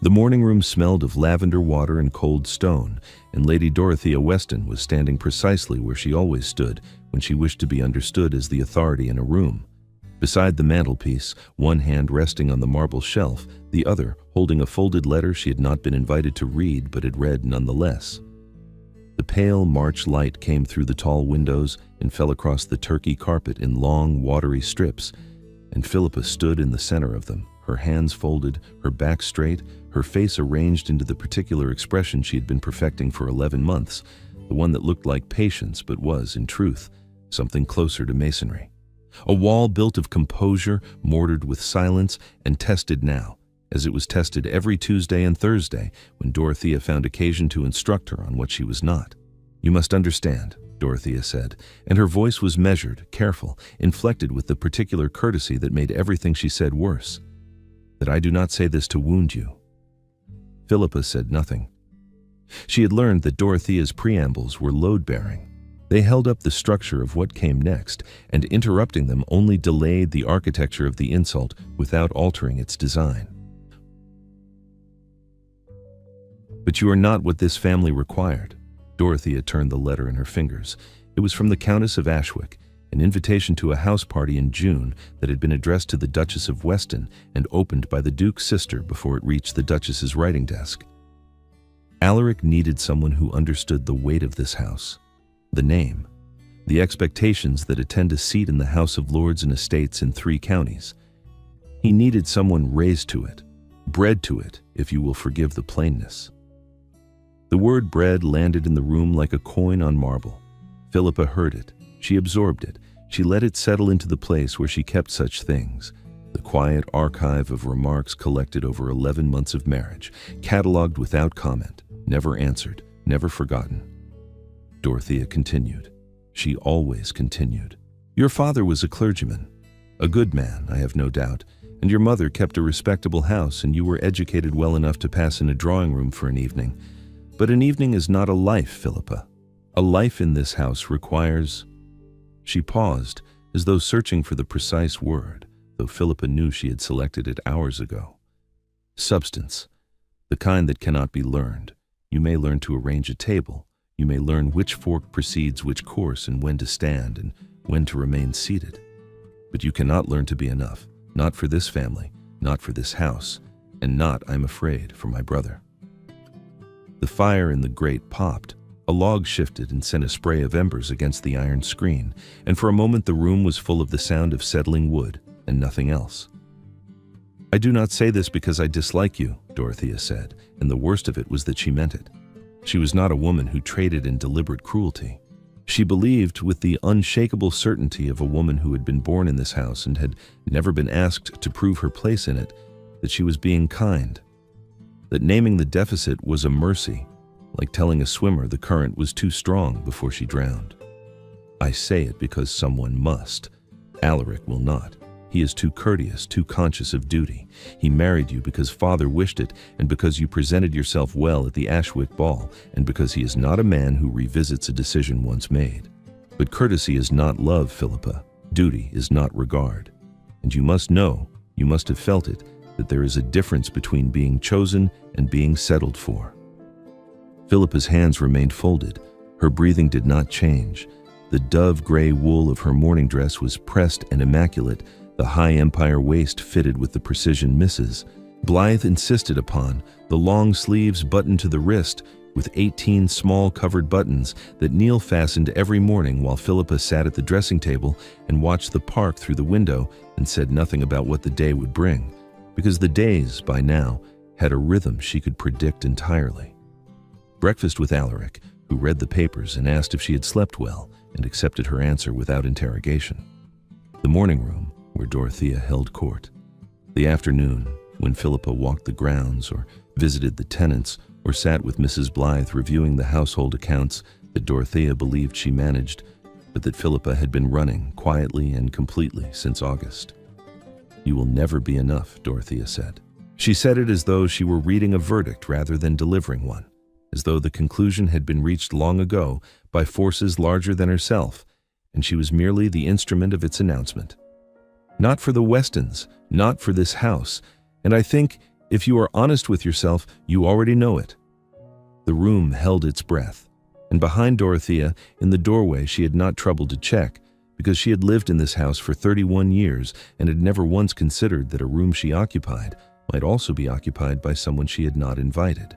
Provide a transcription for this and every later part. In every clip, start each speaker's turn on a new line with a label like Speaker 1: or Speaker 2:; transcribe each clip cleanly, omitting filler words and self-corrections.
Speaker 1: The morning room smelled of lavender water and cold stone, and Lady Dorothea Weston was standing precisely where she always stood when she wished to be understood as the authority in a room. Beside the mantelpiece, one hand resting on the marble shelf, the other holding a folded letter she had not been invited to read but had read nonetheless. The pale March light came through the tall windows and fell across the turkey carpet in long, watery strips, and Philippa stood in the center of them, her hands folded, her back straight, her face arranged into the particular expression she had been perfecting for 11 months, the one that looked like patience but was, in truth, something closer to masonry. A wall built of composure, mortared with silence, and tested now, as it was tested every Tuesday and Thursday when Dorothea found occasion to instruct her on what she was not. "You must understand," Dorothea said, and her voice was measured, careful, inflected with the particular courtesy that made everything she said worse, "that I do not say this to wound you." Philippa said nothing. She had learned that Dorothea's preambles were load-bearing. They held up the structure of what came next, and interrupting them only delayed the architecture of the insult without altering its design. "But you are not what this family required." Dorothea turned the letter in her fingers. It was from the Countess of Ashwick, an invitation to a house party in June that had been addressed to the Duchess of Weston and opened by the Duke's sister before it reached the Duchess's writing desk. Alaric needed someone who understood the weight of this house, the name, the expectations that attend a seat in the House of Lords and Estates in 3 counties. He needed someone raised to it, bred to it, if you will forgive the plainness. The word bred landed in the room like a coin on marble. Philippa heard it. She absorbed it. She let it settle into the place where she kept such things, the quiet archive of remarks collected over 11 months of marriage, catalogued without comment, never answered, never forgotten. Dorothea continued. She always continued. "Your father was a clergyman, a good man, I have no doubt, and your mother kept a respectable house, and you were educated well enough to pass in a drawing room for an evening. But an evening is not a life, Philippa. A life in this house requires—" She paused, as though searching for the precise word, though Philippa knew she had selected it hours ago. "Substance, the kind that cannot be learned. You may learn to arrange a table. You may learn which fork precedes which course and when to stand and when to remain seated. But you cannot learn to be enough, not for this family, not for this house, and not, I'm afraid, for my brother." The fire in the grate popped. A log shifted and sent a spray of embers against the iron screen, and for a moment the room was full of the sound of settling wood and nothing else. "I do not say this because I dislike you," Dorothea said, and the worst of it was that she meant it. She was not a woman who traded in deliberate cruelty. She believed, with the unshakable certainty of a woman who had been born in this house and had never been asked to prove her place in it, that she was being kind, that naming the deficit was a mercy, like telling a swimmer the current was too strong before she drowned. "I say it because someone must. Alaric will not. He is too courteous, too conscious of duty. He married you because father wished it, and because you presented yourself well at the Ashwick ball, and because he is not a man who revisits a decision once made. But courtesy is not love, Philippa. Duty is not regard. And you must know, you must have felt it, that there is a difference between being chosen and being settled for." Philippa's hands remained folded. Her breathing did not change. The dove-gray wool of her morning dress was pressed and immaculate, the high empire waist fitted with the precision misses. Blythe insisted upon, the long sleeves buttoned to the wrist, with 18 small covered buttons that Neil fastened every morning while Philippa sat at the dressing table and watched the park through the window and said nothing about what the day would bring, because the days, by now, had a rhythm she could predict entirely. Breakfast with Alaric, who read the papers and asked if she had slept well, and accepted her answer without interrogation. The morning room, where Dorothea held court. The afternoon, when Philippa walked the grounds or visited the tenants or sat with Mrs. Blythe reviewing the household accounts that Dorothea believed she managed, but that Philippa had been running quietly and completely since August. "You will never be enough," Dorothea said. She said it as though she were reading a verdict rather than delivering one, as though the conclusion had been reached long ago by forces larger than herself, and she was merely the instrument of its announcement. "Not for the Westons, not for this house, and I think If you are honest with yourself, you already know it." The room held its breath, and behind Dorothea, in the doorway, she had not troubled to check, because she had lived in this house for 31 years and had never once considered that a room she occupied might also be occupied by someone she had not invited.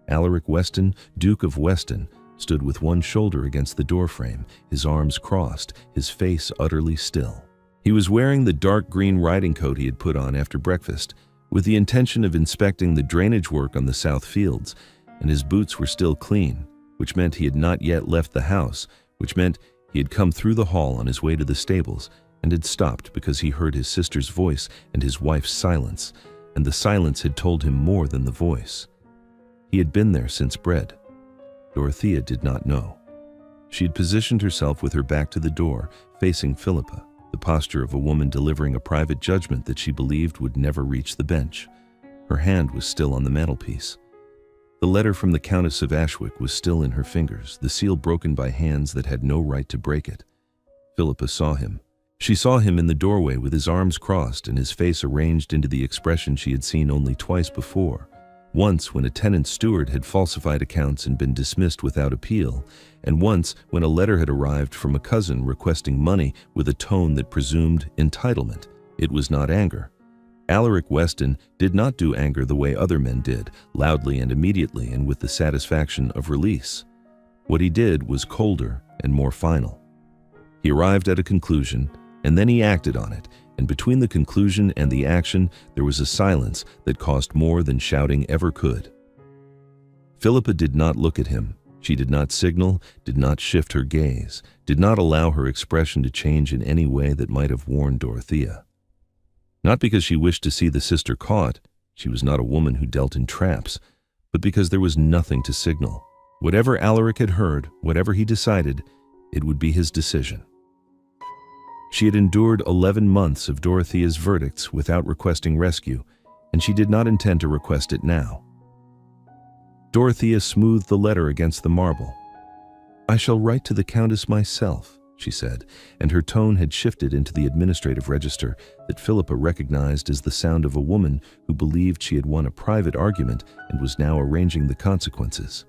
Speaker 1: Alaric Weston, Duke of Weston, stood with one shoulder against the doorframe, his arms crossed, his face utterly still. He was wearing the dark green riding coat he had put on after breakfast, with the intention of inspecting the drainage work on the south fields, and his boots were still clean, which meant he had not yet left the house, which meant he had come through the hall on his way to the stables and had stopped because he heard his sister's voice and his wife's silence, and the silence had told him more than the voice. He had been there since bread. Dorothea did not know. She had positioned herself with her back to the door, facing Philippa, the posture of a woman delivering a private judgment that she believed would never reach the bench. Her hand was still on the mantelpiece. The letter from the Countess of Ashwick was still in her fingers, the seal broken by hands that had no right to break it. Philippa saw him. She saw him in the doorway with his arms crossed and his face arranged into the expression she had seen only twice before. Once when a tenant steward had falsified accounts and been dismissed without appeal, and once when a letter had arrived from a cousin requesting money with a tone that presumed entitlement. It was not anger. Alaric Weston did not do anger the way other men did, loudly and immediately and with the satisfaction of release. What he did was colder and more final. He arrived at a conclusion, and then he acted on it, and between the conclusion and the action there was a silence that cost more than shouting ever could. Philippa did not look at him. She did not signal, did not shift her gaze, did not allow her expression to change in any way that might have warned Dorothea. Not because she wished to see the sister caught, she was not a woman who dealt in traps, but because there was nothing to signal. Whatever Alaric had heard, whatever he decided, it would be his decision. She had endured 11 months of Dorothea's verdicts without requesting rescue, and she did not intend to request it now. Dorothea smoothed the letter against the marble. "I shall write to the Countess myself," she said, and her tone had shifted into the administrative register that Philippa recognized as the sound of a woman who believed she had won a private argument and was now arranging the consequences.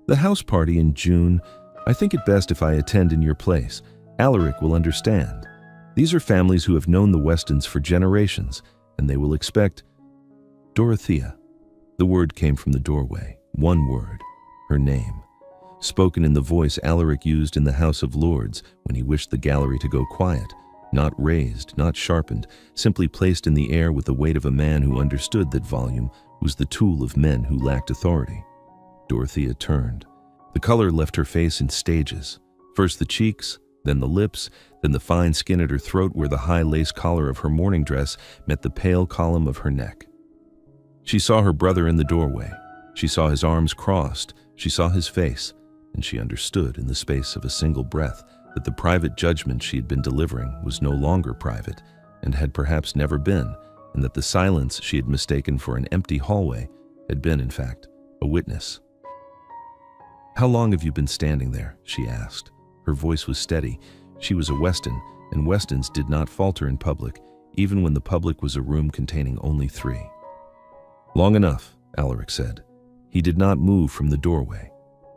Speaker 1: "The house party in June, I think it best if I attend in your place. Alaric will understand. These are families who have known the Westons for generations, and they will expect—" "Dorothea." The word came from the doorway. One word. Her name. Spoken in the voice Alaric used in the House of Lords when he wished the gallery to go quiet, not raised, not sharpened, simply placed in the air with the weight of a man who understood that volume was the tool of men who lacked authority. Dorothea turned. The color left her face in stages. First the cheeks, then the lips, then the fine skin at her throat where the high lace collar of her morning dress met the pale column of her neck. She saw her brother in the doorway. She saw his arms crossed. She saw his face. And she understood in the space of a single breath that the private judgment she had been delivering was no longer private and had perhaps never been, and that the silence she had mistaken for an empty hallway had been, in fact, a witness. "How long have you been standing there?" she asked. Her voice was steady. She was a Weston, and Westons did not falter in public, even when the public was a room containing only 3. "Long enough," Alaric said. He did not move from the doorway.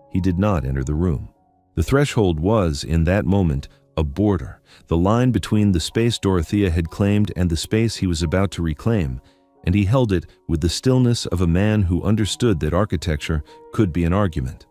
Speaker 1: He did not enter the room. The threshold was, in that moment, a border, the line between the space Dorothea had claimed and the space he was about to reclaim, and he held it with the stillness of a man who understood that architecture could be an argument.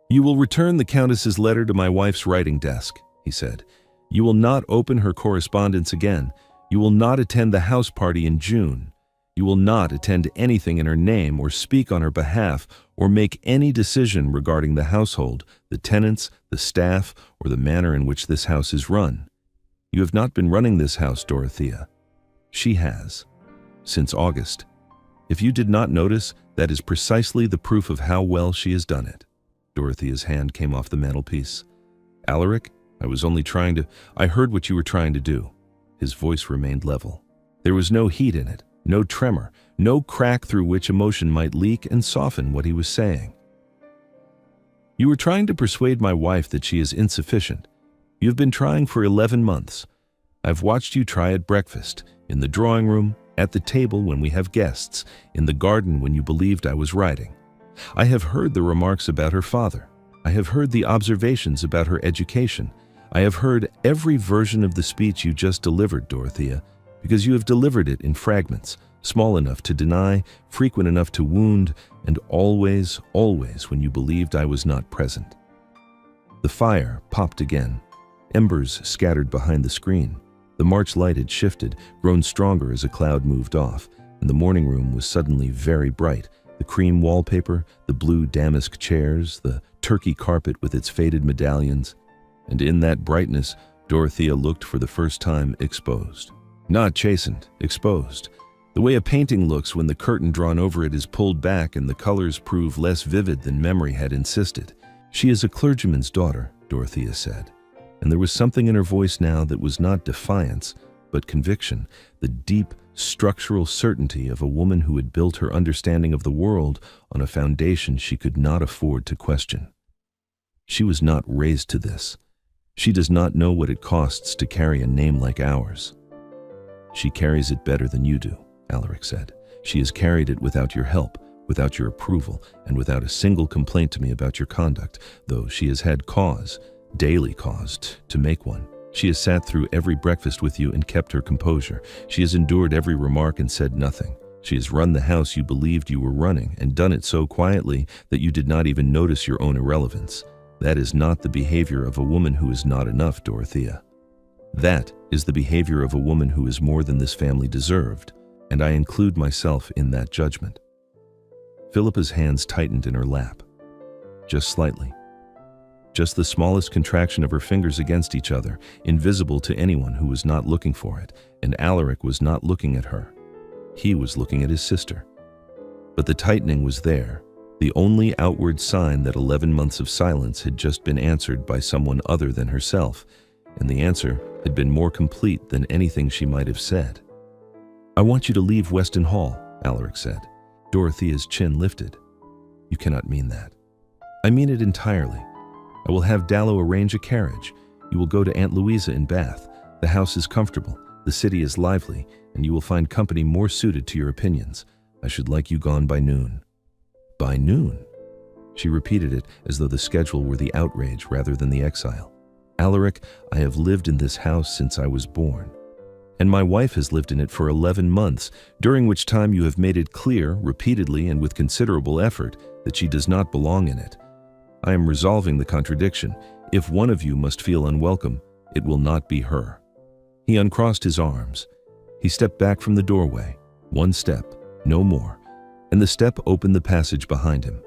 Speaker 1: "You will return the Countess's letter to my wife's writing desk," he said. "You will not open her correspondence again. You will not attend the house party in June. You will not attend anything in her name or speak on her behalf or make any decision regarding the household, the tenants, the staff, or the manner in which this house is run. You have not been running this house, Dorothea. She has. Since August. If you did not notice, that is precisely the proof of how well she has done it." Dorothea's hand came off the mantelpiece. "Alaric, I heard what you were trying to do." His voice remained level. There was no heat in it. No tremor, no crack through which emotion might leak and soften what he was saying. "You were trying to persuade my wife that she is insufficient. You have been trying for 11 months. I've watched you try at breakfast, in the drawing room, at the table when we have guests, in the garden when you believed I was writing. I have heard the remarks about her father. I have heard the observations about her education. I have heard every version of the speech you just delivered, Dorothea, because you have delivered it in fragments, small enough to deny, frequent enough to wound, and always, always when you believed I was not present. The fire popped again. Embers scattered behind the screen. The March light had shifted, grown stronger as a cloud moved off, and the morning room was suddenly very bright. The cream wallpaper, the blue damask chairs, the turkey carpet with its faded medallions. And in that brightness, Dorothea looked for the first time exposed. Not chastened, exposed. The way a painting looks when the curtain drawn over it is pulled back and the colors prove less vivid than memory had insisted. She is a clergyman's daughter, Dorothea said, and there was something in her voice now that was not defiance, but conviction, the deep, structural certainty of a woman who had built her understanding of the world on a foundation she could not afford to question. She was not raised to this. She does not know what it costs to carry a name like ours. She carries it better than you do, Alaric said. She has carried it without your help, without your approval, and without a single complaint to me about your conduct, though she has had cause, daily cause, to make one. She has sat through every breakfast with you and kept her composure. She has endured every remark and said nothing. She has run the house you believed you were running, and done it so quietly that you did not even notice your own irrelevance. That is not the behavior of a woman who is not enough, Dorothea. That is the behavior of a woman who is more than this family deserved, and I include myself in that judgment. Philippa's hands tightened in her lap. Just slightly. Just the smallest contraction of her fingers against each other, invisible to anyone who was not looking for it, and Alaric was not looking at her. He was looking at his sister. But the tightening was there, the only outward sign that 11 months of silence had just been answered by someone other than herself, and the answer had been more complete than anything she might have said. "I want you to leave Weston Hall," Alaric said. Dorothea's chin lifted. "You cannot mean that." "I mean it entirely. I will have Dallow arrange a carriage. You will go to Aunt Louisa in Bath. The house is comfortable, the city is lively, and you will find company more suited to your opinions. I should like you gone by noon." "By noon?" She repeated it as though the schedule were the outrage rather than the exile. "Alaric, I have lived in this house since I was born. And my wife has lived in it for 11 months, during which time you have made it clear, repeatedly and with considerable effort, that she does not belong in it. I am resolving the contradiction. If one of you must feel unwelcome, it will not be her." He uncrossed his arms. He stepped back from the doorway. One step, no more, and the step opened the passage behind him.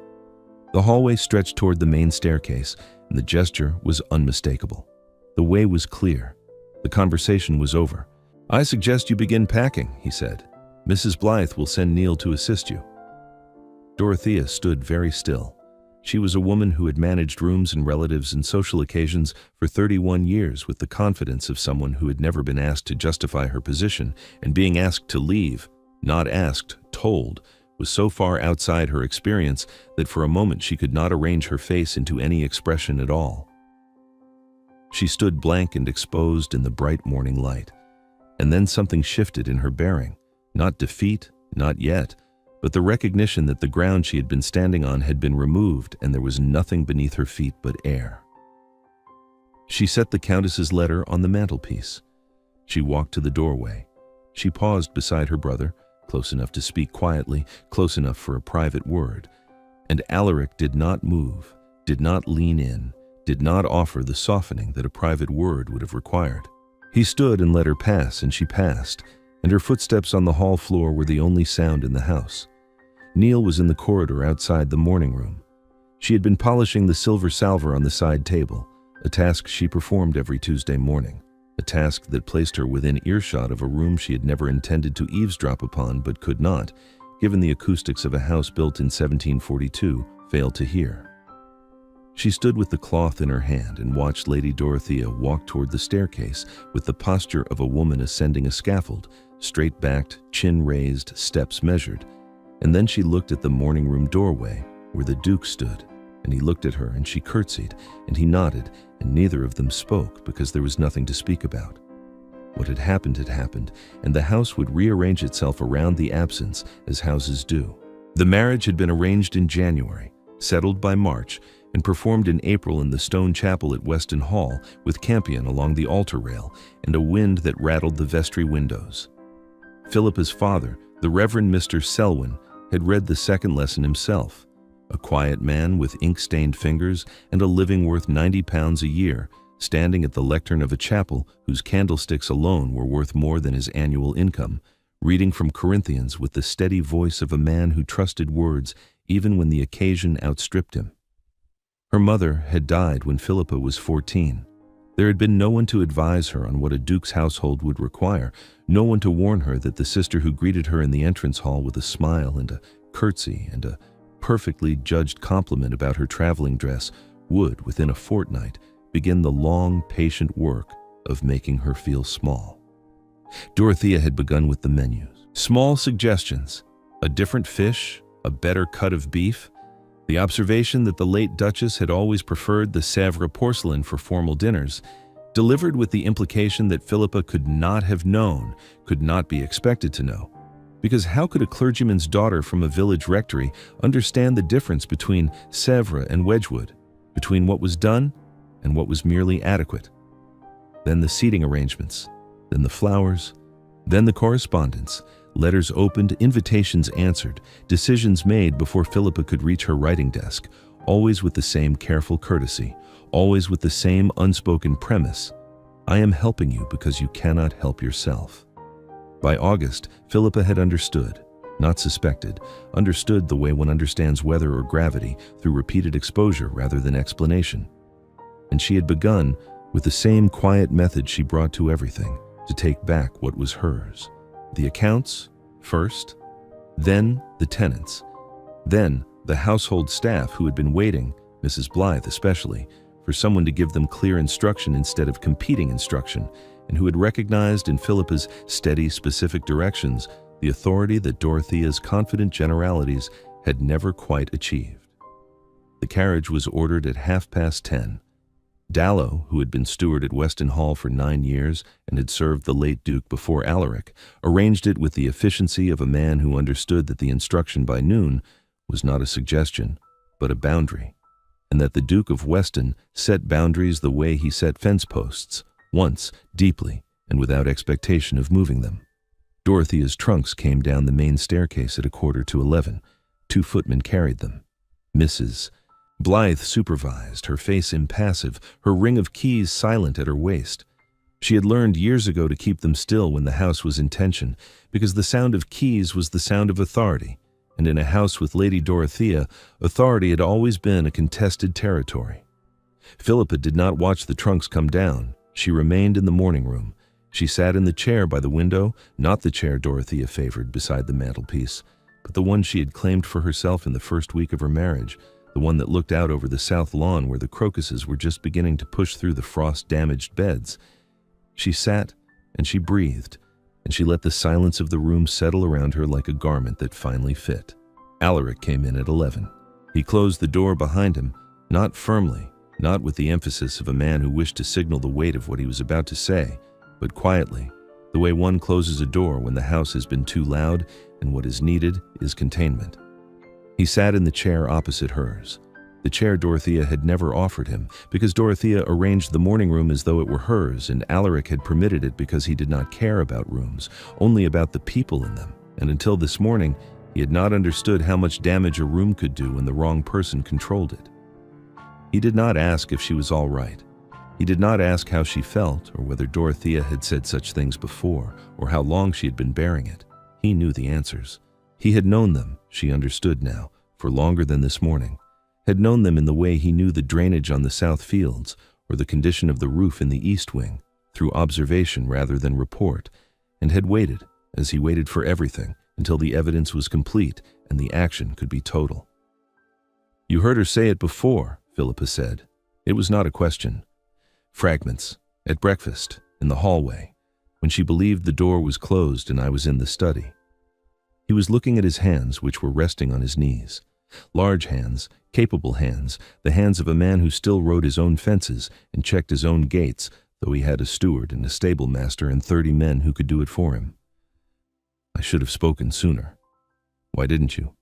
Speaker 1: The hallway stretched toward the main staircase, and the gesture was unmistakable. The way was clear. The conversation was over. "I suggest you begin packing," he said. "Mrs. Blythe will send Neil to assist you." Dorothea stood very still. She was a woman who had managed rooms and relatives and social occasions for 31 years with the confidence of someone who had never been asked to justify her position, and being asked to leave, not asked, told, was so far outside her experience that for a moment she could not arrange her face into any expression at all. She stood blank and exposed in the bright morning light. And then something shifted in her bearing. Not defeat, not yet, but the recognition that the ground she had been standing on had been removed and there was nothing beneath her feet but air. She set the Countess's letter on the mantelpiece. She walked to the doorway. She paused beside her brother, close enough to speak quietly, close enough for a private word. And Alaric did not move, did not lean in, did not offer the softening that a private word would have required. He stood and let her pass, and she passed, and her footsteps on the hall floor were the only sound in the house. Neil was in the corridor outside the morning room. She had been polishing the silver salver on the side table, a task she performed every Tuesday morning, a task that placed her within earshot of a room she had never intended to eavesdrop upon but could not, given the acoustics of a house built in 1742, fail to hear. She stood with the cloth in her hand and watched Lady Dorothea walk toward the staircase with the posture of a woman ascending a scaffold, straight-backed, chin raised, steps measured. And then she looked at the morning room doorway where the Duke stood, and he looked at her and she curtsied, and he nodded, and neither of them spoke because there was nothing to speak about. What had happened, and the house would rearrange itself around the absence, as houses do. The marriage had been arranged in January, settled by March, and performed in April in the stone chapel at Weston Hall, with campion along the altar rail and a wind that rattled the vestry windows. Philippa's father, the Reverend Mr. Selwyn, had read the second lesson himself. A quiet man with ink-stained fingers and a living worth £90 a year, standing at the lectern of a chapel whose candlesticks alone were worth more than his annual income, reading from Corinthians with the steady voice of a man who trusted words even when the occasion outstripped him. Her mother had died when Philippa was 14. There had been no one to advise her on what a duke's household would require, no one to warn her that the sister who greeted her in the entrance hall with a smile and a curtsy and a perfectly judged compliment about her traveling dress would, within a fortnight, begin the long, patient work of making her feel small. Dorothea had begun with the menus. Small suggestions: a different fish, a better cut of beef, the observation that the late Duchess had always preferred the Sèvres porcelain for formal dinners, delivered with the implication that Philippa could not have known, could not be expected to know. Because how could a clergyman's daughter from a village rectory understand the difference between Sèvres and Wedgwood, between what was done and what was merely adequate? Then the seating arrangements, then the flowers, then the correspondence, letters opened, invitations answered, decisions made before Philippa could reach her writing desk, always with the same careful courtesy, always with the same unspoken premise: I am helping you because you cannot help yourself. By August, Philippa had understood, not suspected, understood the way one understands weather or gravity, through repeated exposure rather than explanation. And she had begun, with the same quiet method she brought to everything, to take back what was hers. The accounts, first, then the tenants, then the household staff who had been waiting, Mrs. Blythe especially, for someone to give them clear instruction instead of competing instruction, and who had recognized in Philippa's steady, specific directions the authority that Dorothea's confident generalities had never quite achieved. The carriage was ordered at 10:30. Dallow, who had been steward at Weston Hall for 9 years and had served the late Duke before Alaric, arranged it with the efficiency of a man who understood that the instruction by noon was not a suggestion, but a boundary, and that the Duke of Weston set boundaries the way he set fence posts, once, deeply, and without expectation of moving them. Dorothea's trunks came down the main staircase at 11:15. 2 footmen carried them. Mrs. Blythe supervised, her face impassive, her ring of keys silent at her waist. She had learned years ago to keep them still when the house was in tension, because the sound of keys was the sound of authority, and in a house with Lady Dorothea, authority had always been a contested territory. Philippa did not watch the trunks come down. She remained in the morning room. She sat in the chair by the window, not the chair Dorothea favored beside the mantelpiece, but the one she had claimed for herself in the first week of her marriage, the one that looked out over the south lawn where the crocuses were just beginning to push through the frost-damaged beds. She sat, and she breathed, and she let the silence of the room settle around her like a garment that finally fit. Alaric came in at 11. He closed the door behind him, not firmly, not with the emphasis of a man who wished to signal the weight of what he was about to say, but quietly, the way one closes a door when the house has been too loud and what is needed is containment. He sat in the chair opposite hers, the chair Dorothea had never offered him, because Dorothea arranged the morning room as though it were hers, and Alaric had permitted it because he did not care about rooms, only about the people in them, and until this morning, he had not understood how much damage a room could do when the wrong person controlled it. He did not ask if she was all right. He did not ask how she felt, or whether Dorothea had said such things before, or how long she had been bearing it. He knew the answers. He had known them, she understood now, for longer than this morning, had known them in the way he knew the drainage on the south fields, or the condition of the roof in the east wing, through observation rather than report, and had waited, as he waited for everything, until the evidence was complete and the action could be total. "You heard her say it before," Philippa said. It was not a question. Fragments, at breakfast, in the hallway, when she believed the door was closed and I was in the study. He was looking at his hands, which were resting on his knees. Large hands, capable hands, the hands of a man who still rode his own fences and checked his own gates, though he had a steward and a stable master and 30 men who could do it for him. I should have spoken sooner. Why didn't you?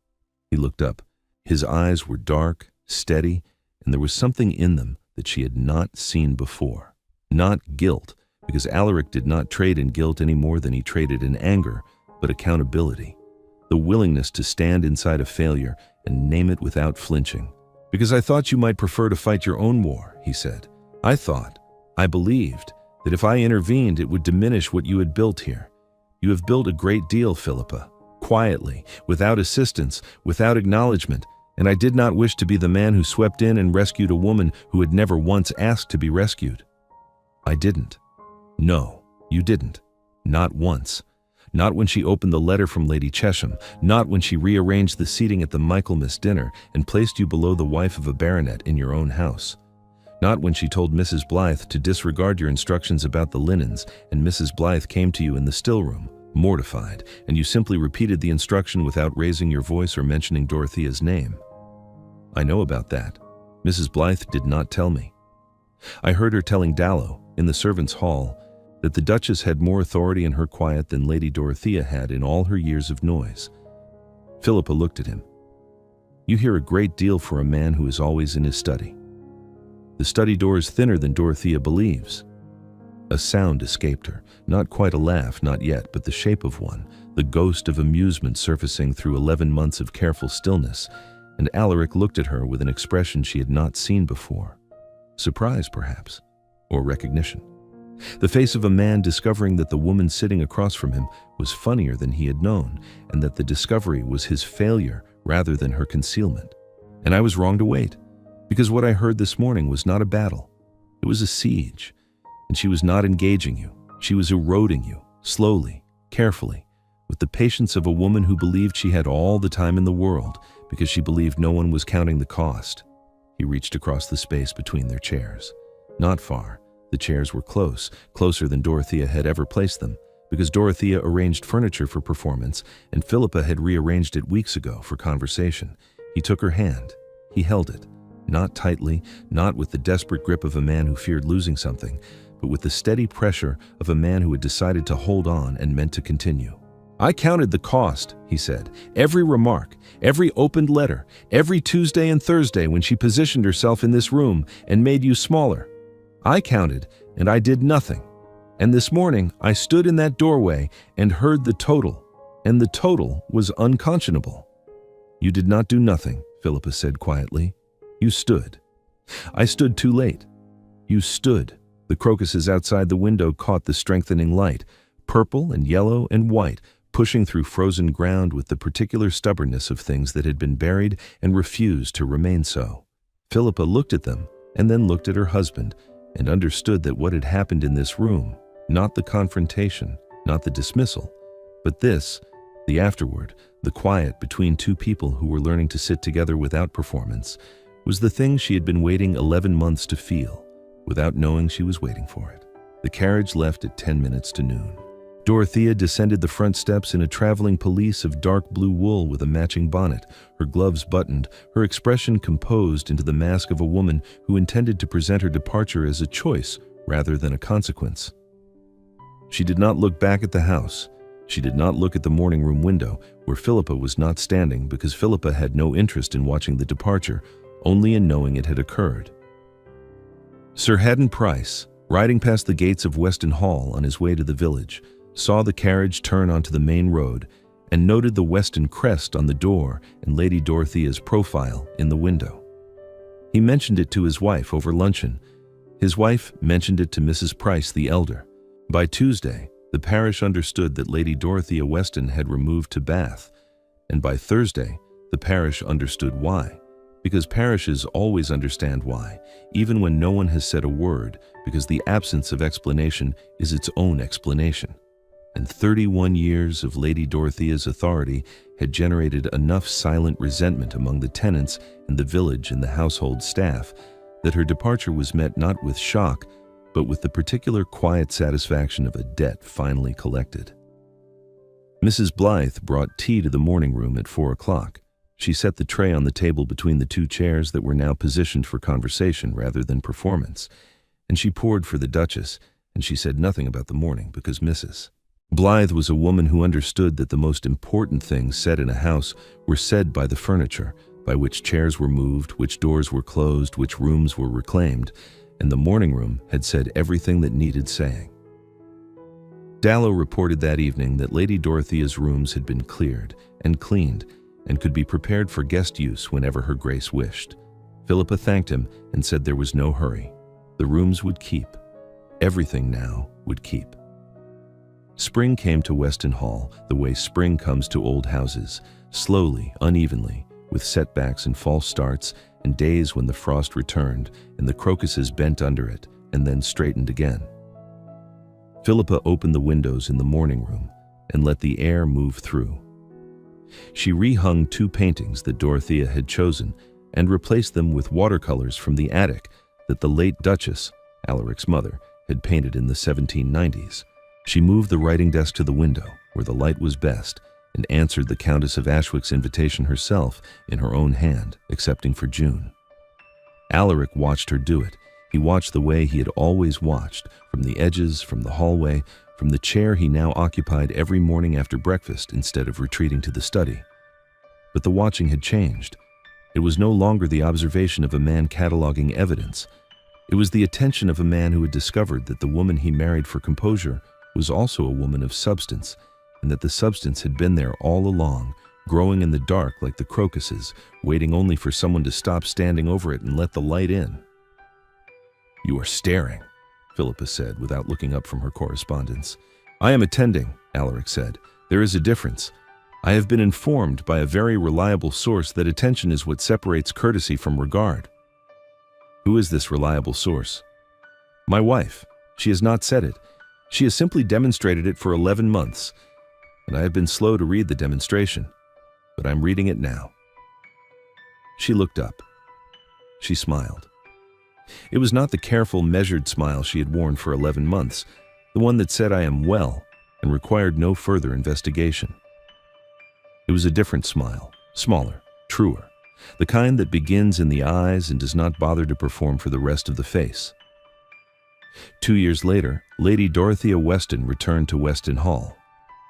Speaker 1: He looked up. His eyes were dark, steady, and there was something in them that she had not seen before. Not guilt, because Alaric did not trade in guilt any more than he traded in anger, but accountability. The willingness to stand inside a failure and name it without flinching. Because I thought you might prefer to fight your own war, he said. I believed, that if I intervened it would diminish what you had built here. You have built a great deal, Philippa, quietly, without assistance, without acknowledgement, and I did not wish to be the man who swept in and rescued a woman who had never once asked to be rescued. I didn't. No, you didn't. Not once. Not when she opened the letter from Lady Chesham, not when she rearranged the seating at the Michaelmas dinner and placed you below the wife of a baronet in your own house. Not when she told Mrs. Blythe to disregard your instructions about the linens and Mrs. Blythe came to you in the still room, mortified, and you simply repeated the instruction without raising your voice or mentioning Dorothea's name. I know about that. Mrs. Blythe did not tell me. I heard her telling Dallow, in the servants' hall, that the Duchess had more authority in her quiet than Lady Dorothea had in all her years of noise. Philippa looked at him. You hear a great deal for a man who is always in his study. The study door is thinner than Dorothea believes. A sound escaped her, not quite a laugh, not yet, but the shape of one, the ghost of amusement surfacing through 11 months of careful stillness, and Alaric looked at her with an expression she had not seen before. Surprise, perhaps, or recognition. The face of a man discovering that the woman sitting across from him was funnier than he had known, and that the discovery was his failure rather than her concealment. And I was wrong to wait, because what I heard this morning was not a battle. It was a siege, and she was not engaging you. She was eroding you, slowly, carefully, with the patience of a woman who believed she had all the time in the world because she believed no one was counting the cost. He reached across the space between their chairs. Not far. The chairs were close, closer than Dorothea had ever placed them, because Dorothea arranged furniture for performance and Philippa had rearranged it weeks ago for conversation. He took her hand. He held it, not tightly, not with the desperate grip of a man who feared losing something, but with the steady pressure of a man who had decided to hold on and meant to continue. I counted the cost, he said, every remark, every opened letter, every Tuesday and Thursday when she positioned herself in this room and made you smaller. I counted, and I did nothing. And this morning, I stood in that doorway and heard the total, and the total was unconscionable. You did not do nothing, Philippa said quietly. You stood. I stood too late. You stood. The crocuses outside the window caught the strengthening light, purple and yellow and white, pushing through frozen ground with the particular stubbornness of things that had been buried and refused to remain so. Philippa looked at them, and then looked at her husband, and understood that what had happened in this room, not the confrontation, not the dismissal, but this, the afterward, the quiet between two people who were learning to sit together without performance, was the thing she had been waiting 11 months to feel, without knowing she was waiting for it. The carriage left at 10 minutes to noon. Dorothea descended the front steps in a traveling pelisse of dark blue wool with a matching bonnet, her gloves buttoned, her expression composed into the mask of a woman who intended to present her departure as a choice rather than a consequence. She did not look back at the house. She did not look at the morning room window, where Philippa was not standing because Philippa had no interest in watching the departure, only in knowing it had occurred. Sir Haddon Price, riding past the gates of Weston Hall on his way to the village, saw the carriage turn onto the main road and noted the Weston crest on the door and Lady Dorothea's profile in the window. He mentioned it to his wife over luncheon. His wife mentioned it to Mrs. Price the elder. By Tuesday, the parish understood that Lady Dorothea Weston had removed to Bath, and by Thursday, the parish understood why. Because parishes always understand why, even when no one has said a word, because the absence of explanation is its own explanation. And 31 years of Lady Dorothea's authority had generated enough silent resentment among the tenants and the village and the household staff that her departure was met not with shock, but with the particular quiet satisfaction of a debt finally collected. Mrs. Blythe brought tea to the morning room at 4 o'clock. She set the tray on the table between the two chairs that were now positioned for conversation rather than performance, and she poured for the Duchess, and she said nothing about the morning because Mrs. Blythe was a woman who understood that the most important things said in a house were said by the furniture, by which chairs were moved, which doors were closed, which rooms were reclaimed, and the morning room had said everything that needed saying. Dallow reported that evening that Lady Dorothea's rooms had been cleared and cleaned and could be prepared for guest use whenever her grace wished. Philippa thanked him and said there was no hurry. The rooms would keep. Everything now would keep. Spring came to Weston Hall the way spring comes to old houses, slowly, unevenly, with setbacks and false starts, and days when the frost returned and the crocuses bent under it and then straightened again. Philippa opened the windows in the morning room and let the air move through. She rehung 2 paintings that Dorothea had chosen and replaced them with watercolors from the attic that the late Duchess, Alaric's mother, had painted in the 1790s. She moved the writing desk to the window, where the light was best, and answered the Countess of Ashwick's invitation herself in her own hand, excepting for June. Alaric watched her do it. He watched the way he had always watched, from the edges, from the hallway, from the chair he now occupied every morning after breakfast instead of retreating to the study. But the watching had changed. It was no longer the observation of a man cataloging evidence. It was the attention of a man who had discovered that the woman he married for composure was also a woman of substance, and that the substance had been there all along, growing in the dark like the crocuses, waiting only for someone to stop standing over it and let the light in. "You are staring," Philippa said, without looking up from her correspondence. "I am attending," Alaric said. "There is a difference. I have been informed by a very reliable source that attention is what separates courtesy from regard." "Who is this reliable source?" "My wife. She has not said it. She has simply demonstrated it for 11 months, and I have been slow to read the demonstration, but I'm reading it now." She looked up. She smiled. It was not the careful, measured smile she had worn for 11 months, the one that said, "I am well," and required no further investigation. It was a different smile, smaller, truer, the kind that begins in the eyes and does not bother to perform for the rest of the face. 2 years later, Lady Dorothea Weston returned to Weston Hall.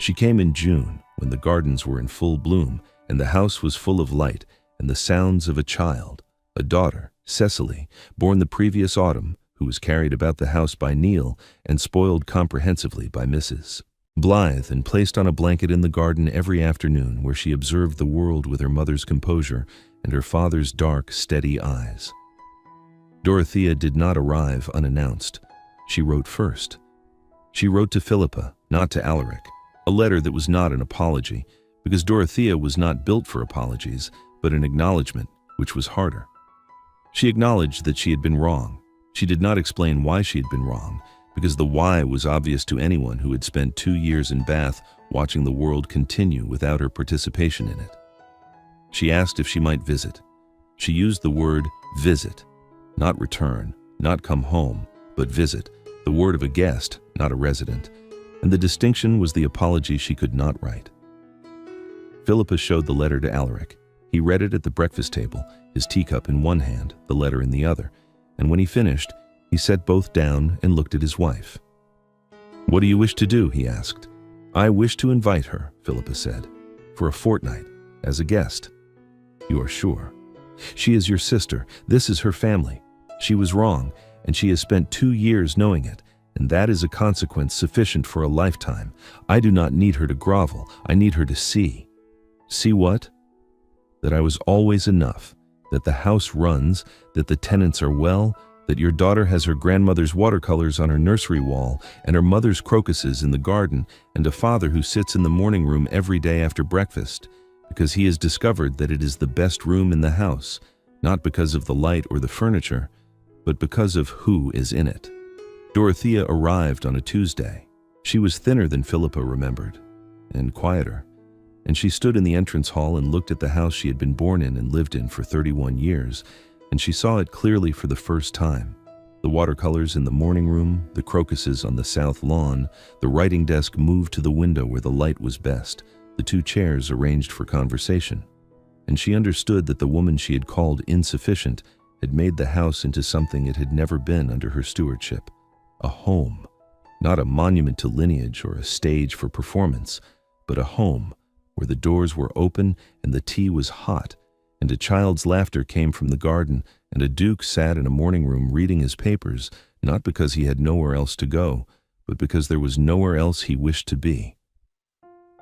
Speaker 1: She came in June, when the gardens were in full bloom, and the house was full of light and the sounds of a child, a daughter, Cecily, born the previous autumn, who was carried about the house by Neil and spoiled comprehensively by Mrs. Blythe, and placed on a blanket in the garden every afternoon, where she observed the world with her mother's composure and her father's dark, steady eyes. Dorothea did not arrive unannounced. She wrote first. She wrote to Philippa, not to Alaric, a letter that was not an apology, because Dorothea was not built for apologies, but an acknowledgement, which was harder. She acknowledged that she had been wrong. She did not explain why she had been wrong, because the why was obvious to anyone who had spent 2 years in Bath watching the world continue without her participation in it. She asked if she might visit. She used the word visit, not return, not come home, but visit, the word of a guest, not a resident, and the distinction was the apology she could not write. Philippa showed the letter to Alaric. He read it at the breakfast table, his teacup in one hand, the letter in the other, and when he finished, he set both down and looked at his wife. "What do you wish to do?" he asked. "I wish to invite her," Philippa said, "for a fortnight, as a guest." "You are sure?" "She is your sister. This is her family. She was wrong, and she has spent 2 years knowing it, and that is a consequence sufficient for a lifetime. I do not need her to grovel. I need her to see." "See what?" "That I was always enough, that the house runs, that the tenants are well, that your daughter has her grandmother's watercolors on her nursery wall and her mother's crocuses in the garden, and a father who sits in the morning room every day after breakfast, because he has discovered that it is the best room in the house, not because of the light or the furniture, but because of who is in it." Dorothea arrived on a Tuesday. She was thinner than Philippa remembered, and quieter, and she stood in the entrance hall and looked at the house she had been born in and lived in for 31 years, and she saw it clearly for the first time. The watercolors in the morning room, the crocuses on the south lawn, the writing desk moved to the window where the light was best, the 2 chairs arranged for conversation. And she understood that the woman she had called insufficient had made the house into something it had never been under her stewardship. A home. Not a monument to lineage or a stage for performance, but a home where the doors were open and the tea was hot, and a child's laughter came from the garden, and a duke sat in a morning room reading his papers, not because he had nowhere else to go, but because there was nowhere else he wished to be.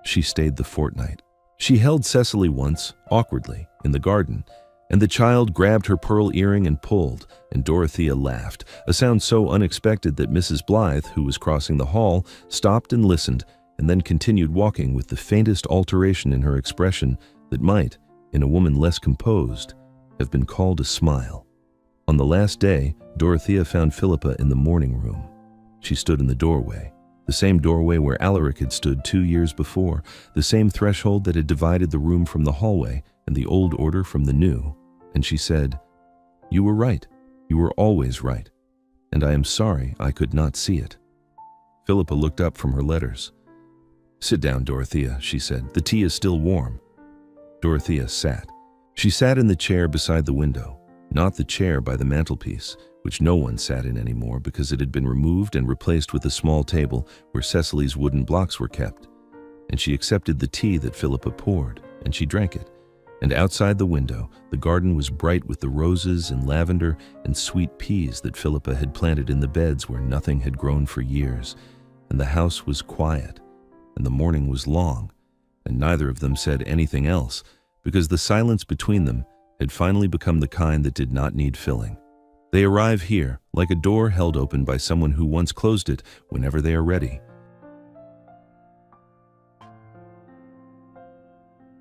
Speaker 1: She stayed the fortnight. She held Cecily once, awkwardly, in the garden, and the child grabbed her pearl earring and pulled, and Dorothea laughed, a sound so unexpected that Mrs. Blythe, who was crossing the hall, stopped and listened, and then continued walking with the faintest alteration in her expression that might, in a woman less composed, have been called a smile. On the last day, Dorothea found Philippa in the morning room. She stood in the doorway, the same doorway where Alaric had stood 2 years before, the same threshold that had divided the room from the hallway and the old order from the new, and she said, "You were right. You were always right, and I am sorry I could not see it." Philippa looked up from her letters. "Sit down, Dorothea," she said. "The tea is still warm." Dorothea sat. She sat in the chair beside the window, not the chair by the mantelpiece, which no one sat in anymore because it had been removed and replaced with a small table where Cecily's wooden blocks were kept. And she accepted the tea that Philippa poured, and she drank it. And outside the window, the garden was bright with the roses and lavender and sweet peas that Philippa had planted in the beds where nothing had grown for years. And the house was quiet, and the morning was long, and neither of them said anything else, because the silence between them had finally become the kind that did not need filling. They arrive here, like a door held open by someone who once closed it whenever they are ready,